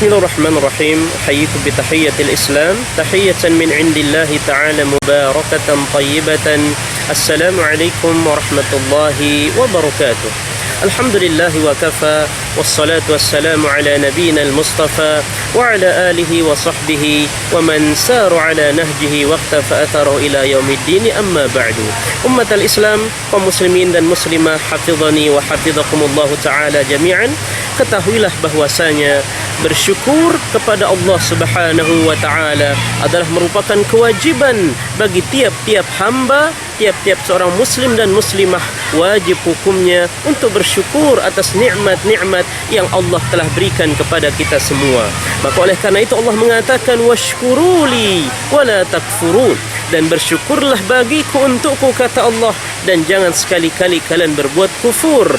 Bismillahirrahmanirrahim. Hayyitu bi tahiyyatil Islam, tahiyatan min indillahi ta'ala mubarakatan tayyibatan. Assalamualaikum warahmatullahi wabarakatuh. Alhamdulillahi wa kafa, wassalatu wassalamu ala nabiyyina al-mustafa wa ala alihi wa sahbihi wa man saru ala nahjihi waqtafa atharu ila yaumiddin, amma ba'du. Ummatal Islam, kaum muslimin dan muslimah, hafizani wa hafizakumullahu ta'ala jami'an. Ketahuilah bahwasanya bersyukur kepada Allah Subhanahu wa ta'ala adalah merupakan kewajiban bagi tiap-tiap hamba, tiap-tiap seorang muslim dan muslimah. Wajib hukumnya untuk bersyukur atas nikmat-nikmat yang Allah telah berikan kepada kita semua. Maka oleh karena itu Allah mengatakan washkuruli wala takfurun, dan bersyukurlah bagiku untukku, kata Allah, dan jangan sekali-kali kalian berbuat kufur.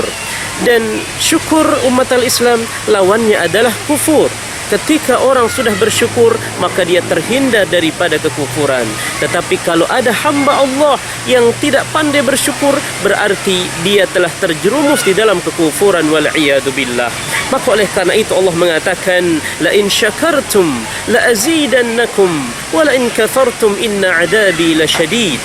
Dan syukur umat al-Islam lawannya adalah kufur. Ketika orang sudah bersyukur, maka dia terhindar daripada kekufuran. Tetapi kalau ada hamba Allah yang tidak pandai bersyukur, berarti dia telah terjerumus di dalam kekufuran, wal'iyadu billah. Maka oleh karena itu Allah mengatakan, la in syakartum la azidannakum wa la in kafartum inna adabi lasyadid.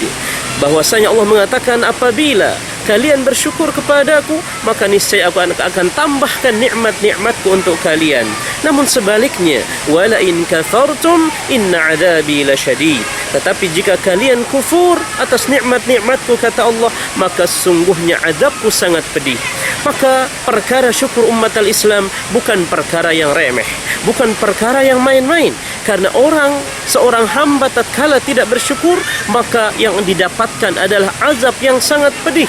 Bahwasanya Allah mengatakan, apabila kalian bersyukur kepadaku, maka niscaya aku akan tambahkan nikmat-nikmatku untuk kalian. Namun sebaliknya, wala in kafartum inna adabi lasyadid. Tetapi jika kalian kufur atas nikmat-nikmatku, kata Allah, maka sungguhnya azabku sangat pedih. Maka perkara syukur umat al-Islam bukan perkara yang remeh, bukan perkara yang main-main. Karena seorang hamba tatkala tidak bersyukur, maka yang didapatkan adalah azab yang sangat pedih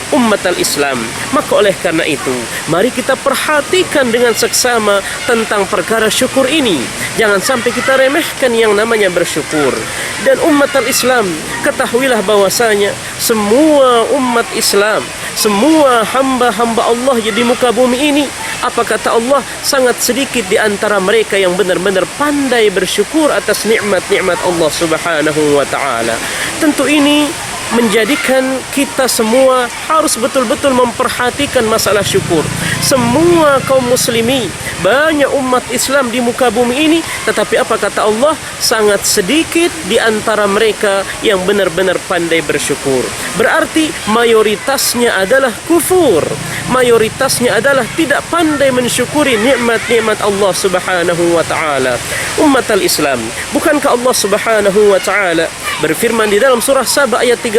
umat al-Islam. Maka oleh karena itu, mari kita perhatikan dengan seksama tentang perkara syukur ini. Jangan sampai kita remehkan yang namanya bersyukur. Dan umat al-Islam, ketahuilah bahwasanya semua umat Islam, semua hamba-hamba Allah di muka bumi ini, apa kata Allah, sangat sedikit di antara mereka yang benar-benar pandai bersyukur atas nikmat-nikmat Allah Subhanahu wa ta'ala. Tentu ini menjadikan kita semua harus betul-betul memperhatikan masalah syukur. Semua kaum muslimin, banyak umat Islam di muka bumi ini, tetapi apa kata Allah, sangat sedikit di antara mereka yang benar-benar pandai bersyukur. Berarti mayoritasnya adalah kufur, mayoritasnya adalah tidak pandai mensyukuri nikmat-nikmat Allah Subhanahu wa ta'ala. Umat al-Islam, bukankah Allah Subhanahu wa ta'ala berfirman di dalam surah Saba ayat 13,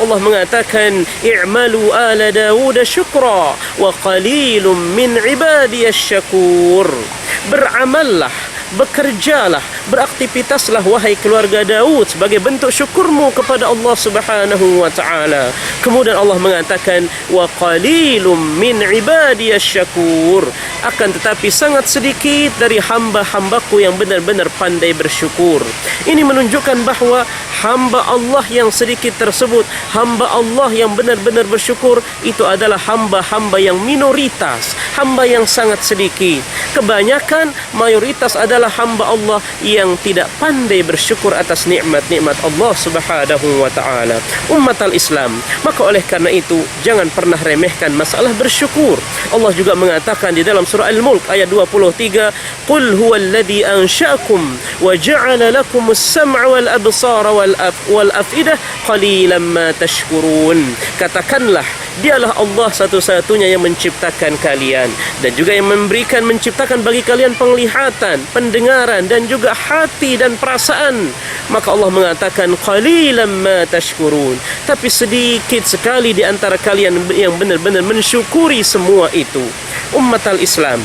Allah mengatakan, i'malu ala Dawud syukra wa qalilum min ibadiyasy syakur. Beramallah, bekerjalah, beraktivitaslah wahai keluarga Daud sebagai bentuk syukurmu kepada Allah Subhanahu wa ta'ala. Kemudian Allah mengatakan, wa qalilum min ibadiyasy syakur. Akan tetapi sangat sedikit dari hamba-hambaku yang benar-benar pandai bersyukur. Ini menunjukkan bahwa hamba Allah yang sedikit tersebut, hamba Allah yang benar-benar bersyukur, itu adalah hamba-hamba yang minoritas, hamba yang sangat sedikit. Kebanyakan, mayoritas adalah hamba Allah yang tidak pandai bersyukur atas nikmat-nikmat Allah Subhanahu wa ta'ala. Umat al-Islam, maka oleh karena itu jangan pernah remehkan masalah bersyukur. Allah juga mengatakan di dalam surah Al-Mulk ayat 23, qul huwallazi ansha'akum wa ja'ala lakumus sam'a wal absara wal afidah qalilan ma tashkurun. Katakanlah, dialah Allah satu-satunya yang menciptakan kalian, dan juga yang menciptakan bagi kalian penglihatan, pendengaran, dan juga hati dan perasaan. Maka Allah mengatakan qalilan ma tashkurun, tapi sedikit sekali di antara kalian yang benar-benar mensyukuri semua itu. Ummat al-Islam,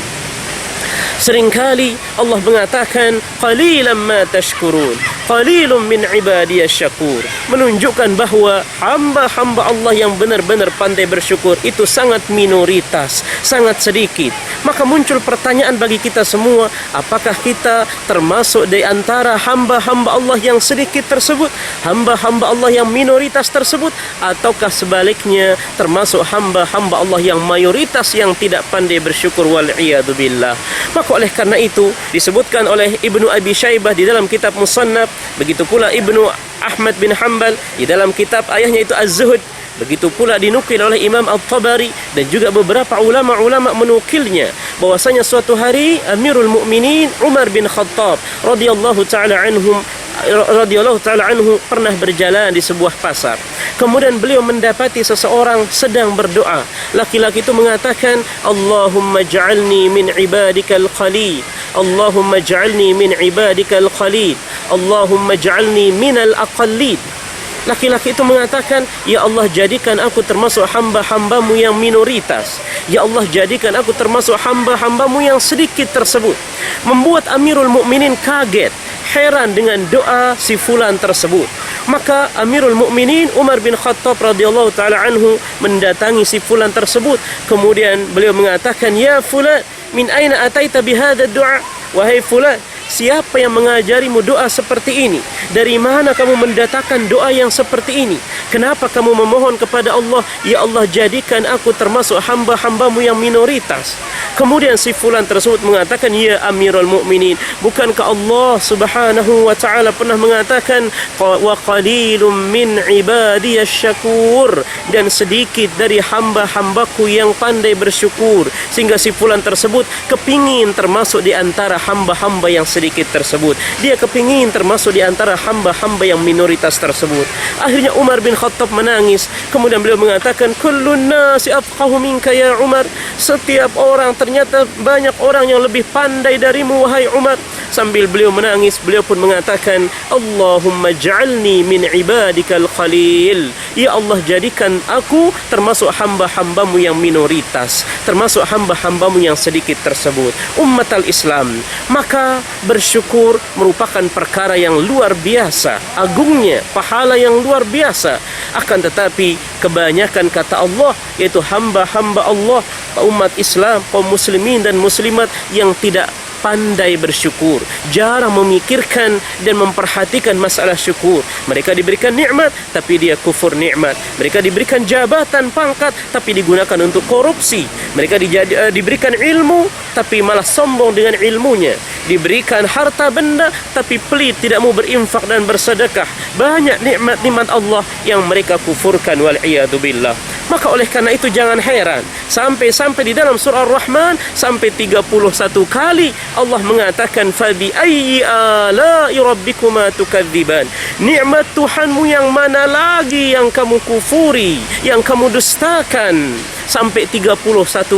seringkali Allah mengatakan qalilan ma tashkurun, qalilun min ibadiyasy syakur, menunjukkan bahwa hamba-hamba Allah yang benar-benar pandai bersyukur itu sangat minoritas, sangat sedikit. Maka muncul pertanyaan bagi kita semua, apakah kita termasuk di antara hamba-hamba Allah yang sedikit tersebut, hamba-hamba Allah yang minoritas tersebut, ataukah sebaliknya termasuk hamba-hamba Allah yang mayoritas yang tidak pandai bersyukur, wal'iyadu billah. Maka oleh karena itu disebutkan oleh Ibnu Abi Syaibah di dalam kitab Musannaf, begitu pula Ibnu Ahmad bin Hanbal di dalam kitab ayahnya itu Az-Zuhud, Begitu pula dinukil oleh Imam At-Tabari dan juga beberapa ulama-ulama menukilnya bahwasanya suatu hari Amirul Mukminin Umar bin Khattab radhiyallahu taala anhu pernah berjalan di sebuah pasar. Kemudian beliau mendapati seseorang sedang berdoa. Laki-laki itu mengatakan, Allahumma ja'alni min ibadikal qalil, Allahumma ja'alni min ibadikal qalil, Allahumma ja'alni minal aqallin. Laki-laki itu mengatakan, Ya Allah, jadikan aku termasuk hamba-hambamu yang minoritas. Ya Allah, jadikan aku termasuk hamba-hambamu yang sedikit tersebut. Membuat Amirul Mukminin kaget, heran dengan doa si fulan tersebut. Maka Amirul Mukminin Umar bin Khattab radhiyallahu taala anhu mendatangi si fulan tersebut. Kemudian beliau mengatakan, Ya fulan, min aina ataita bihadha du'a? Wahai fulan, siapa yang mengajarimu doa seperti ini? Dari mana kamu mendatangkan doa yang seperti ini? Kenapa kamu memohon kepada Allah, Ya Allah, jadikan aku termasuk hamba-hambamu yang minoritas? Kemudian si fulan tersebut mengatakan, Ya Amirul Mukminin, bukankah Allah subhanahu wa ta'ala pernah mengatakan, Wa qalilum min ibadiyas syakur, dan sedikit dari hamba-hambaku yang pandai bersyukur. Sehingga si fulan tersebut kepingin termasuk di antara hamba-hamba yang sedikit tersebut. Dia kepingin termasuk di antara hamba-hamba yang minoritas tersebut. Akhirnya Umar bin Khattab menangis. Kemudian beliau mengatakan, Kullun nasi afqahu minka ya Umar. Setiap orang, ternyata banyak orang yang lebih pandai darimu wahai Umar. Sambil beliau menangis, beliau pun mengatakan, Allahumma ja'alni min ibadikal qalil. Ya Allah, jadikan aku termasuk hamba-hambamu yang minoritas, termasuk hamba-hambamu yang sedikit tersebut. Umat al-Islam, maka bersyukur merupakan perkara yang luar biasa, agungnya, pahala yang luar biasa. Akan tetapi kebanyakan, kata Allah, yaitu hamba-hamba Allah, umat Islam, kaum muslimin dan muslimat yang tidak pandai bersyukur, jarang memikirkan dan memperhatikan masalah syukur. Mereka diberikan nikmat tapi dia kufur nikmat. Mereka diberikan jabatan, pangkat tapi digunakan untuk korupsi. Mereka diberikan ilmu tapi malah sombong dengan ilmunya. Diberikan harta benda tapi pelit, tidak mau berinfak dan bersedekah. Banyak nikmat-nikmat Allah yang mereka kufurkan, wal iyadu billah. Maka oleh karena itu jangan heran sampai di dalam surah Ar-Rahman sampai 31 kali Allah mengatakan, Fabi ayyi ala'i rabbikuma tukadziban. Nikmat Tuhanmu yang mana lagi yang kamu kufuri, yang kamu dustakan? Sampai 31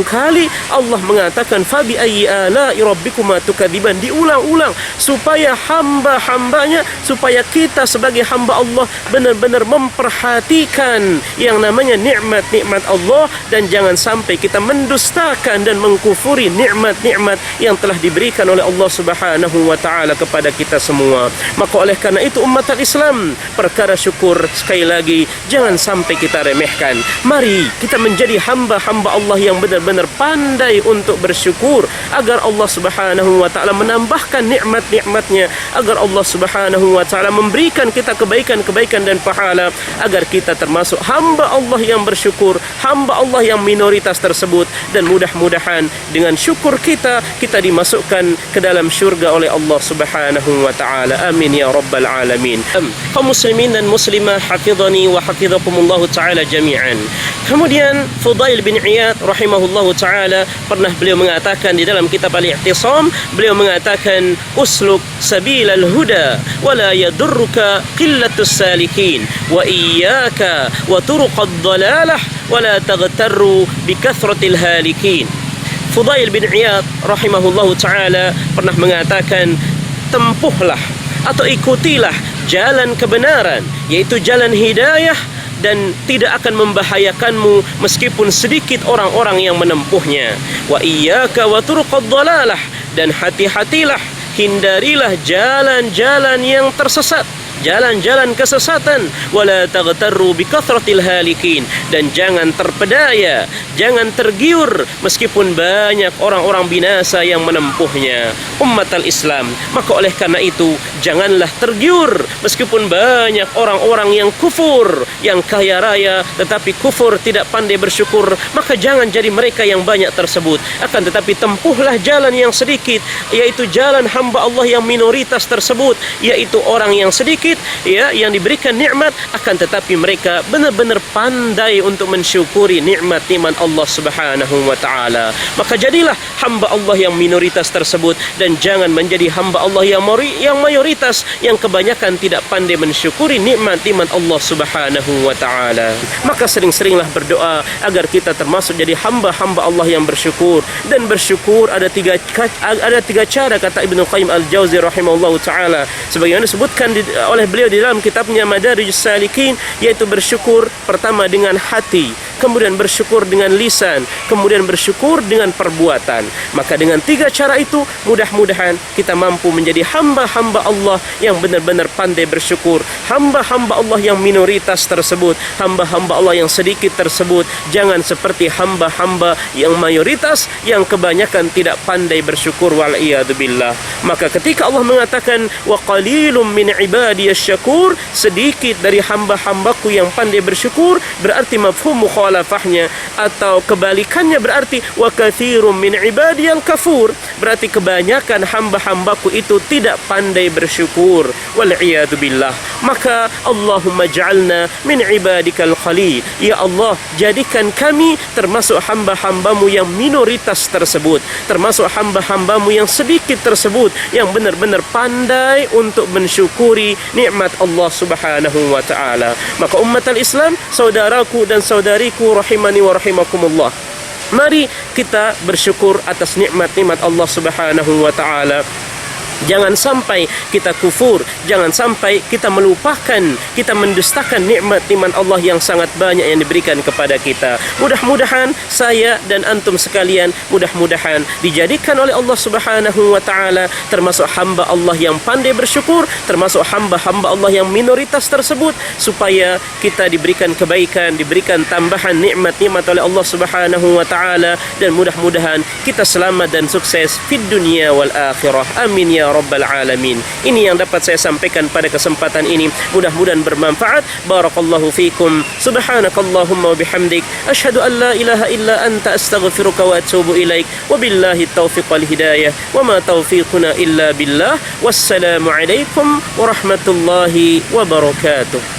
kali Allah mengatakan, Fabi ayyi ala'i rabbikuma tukadziban. Diulang-ulang supaya hamba-hambanya, supaya kita sebagai hamba Allah benar-benar memperhatikan yang namanya nikmat-nikmat Allah, dan jangan sampai kita mendustakan dan mengkufuri nikmat-nikmat yang telah diberikan oleh Allah Subhanahu wa taala kepada kita semua. Maka oleh karena itu umat Islam, perkara syukur sekali lagi jangan sampai kita remehkan. Mari kita menjadi hamba-hamba Allah yang benar-benar pandai untuk bersyukur, agar Allah Subhanahu wa taala menambahkan nikmat-nikmatnya, agar Allah Subhanahu wa taala memberikan kita kebaikan-kebaikan dan pahala, agar kita termasuk hamba Allah yang bersyukur, hamba Allah yang minoritas tersebut. Dan mudah-mudahan dengan syukur kita dimasukkan ke dalam syurga oleh Allah Subhanahu wa taala. Amin ya rabbal alamin. Kaum muslimin dan muslimah, hafizani wa hafizakumullah taala jami'an. Kemudian Fudail bin Iyad rahimahullahu taala pernah beliau mengatakan di dalam kitab Al-I'tisam, beliau mengatakan, usluk sabilal huda wa la yadurruka qillatus salikin wa iyyaka wa turuqad dhalalah wa la taghtarru bi kathratil halikin. Fudail bin Iyad rahimahullahu taala pernah mengatakan, tempuhlah atau ikutilah jalan kebenaran, yaitu jalan hidayah, dan tidak akan membahayakanmu meskipun sedikit orang-orang yang menempuhnya. Wa iyyaka wa turuqad dhalalah, dan hati-hatilah, hindarilah jalan-jalan yang tersesat, jalan-jalan kesesatan. Wala taghtarru bi kathratil halikin, dan jangan terpedaya, jangan tergiur meskipun banyak orang-orang binasa yang menempuhnya. Umat al-Islam, maka oleh karena itu janganlah tergiur meskipun banyak orang-orang yang kufur, yang kaya raya tetapi kufur, tidak pandai bersyukur. Maka jangan jadi mereka yang banyak tersebut, akan tetapi tempuhlah jalan yang sedikit, yaitu jalan hamba Allah yang minoritas tersebut, yaitu orang yang sedikit sedikit ya yang diberikan nikmat, akan tetapi mereka benar-benar pandai untuk mensyukuri nikmat-nikmat Allah Subhanahu wa taala. Maka jadilah hamba Allah yang minoritas tersebut, dan jangan menjadi hamba Allah yang mayoritas yang kebanyakan tidak pandai mensyukuri nikmat-nikmat Allah Subhanahu wa taala. Maka sering-seringlah berdoa agar kita termasuk jadi hamba-hamba Allah yang bersyukur. Dan bersyukur ada tiga cara, kata Ibnu Qayyim Al-Jauzi rahimahullahu taala, sebagaimana disebutkan oleh beliau di dalam kitabnya Madarijus Salikin, yaitu bersyukur pertama dengan hati, kemudian bersyukur dengan lisan, kemudian bersyukur dengan perbuatan. Maka dengan tiga cara itu mudah-mudahan kita mampu menjadi hamba-hamba Allah yang benar-benar pandai bersyukur. Hamba-hamba Allah yang minoritas tersebut, hamba-hamba Allah yang sedikit tersebut, jangan seperti hamba-hamba yang mayoritas yang kebanyakan tidak pandai bersyukur, wal iyadu billah. Maka ketika Allah mengatakan wa qalilum min ibadiyasy syakur, sedikit dari hamba-hambaku yang pandai bersyukur, berarti mafhum mukhalafahnya atau kebalikannya berarti wa katsirum min ibadiyal kafur, berarti kebanyakan hamba-hambaku itu tidak pandai bersyukur, wal iyadu billah. Maka Allahumma ja'alna min ibadikal khalil, ya Allah jadikan kami termasuk hamba-hambamu yang minoritas tersebut, termasuk hamba-hambamu yang sedikit tersebut, yang benar-benar pandai untuk mensyukuri nikmat Allah Subhanahu wa taala. Maka umatul Islam, saudaraku dan saudariku rahimani wa rahimakumullah, mari kita bersyukur atas nikmat-nikmat Allah Subhanahu wa taala. Jangan sampai kita kufur, jangan sampai kita melupakan, kita mendustakan nikmat-nikmat Allah yang sangat banyak yang diberikan kepada kita. Mudah-mudahan saya dan antum sekalian, mudah-mudahan dijadikan oleh Allah Subhanahu wa taala termasuk hamba Allah yang pandai bersyukur, termasuk hamba-hamba Allah yang minoritas tersebut, supaya kita diberikan kebaikan, diberikan tambahan nikmat-nikmat oleh Allah Subhanahu wa taala, dan mudah-mudahan kita selamat dan sukses fid dunya wal akhirah. Amin ya rabbal alamin. Ini yang dapat saya sampaikan pada kesempatan ini, mudah-mudahan bermanfaat. Barakallahu fikum. Subhanakallahumma wa bihamdik, asyhadu an la ilaha illa anta, astaghfiruka wa atubu ilaik. Wabillahi taufiq wal hidayah, wa ma taufiquna illa billah. Wassalamu alaikum warahmatullahi wabarakatuh.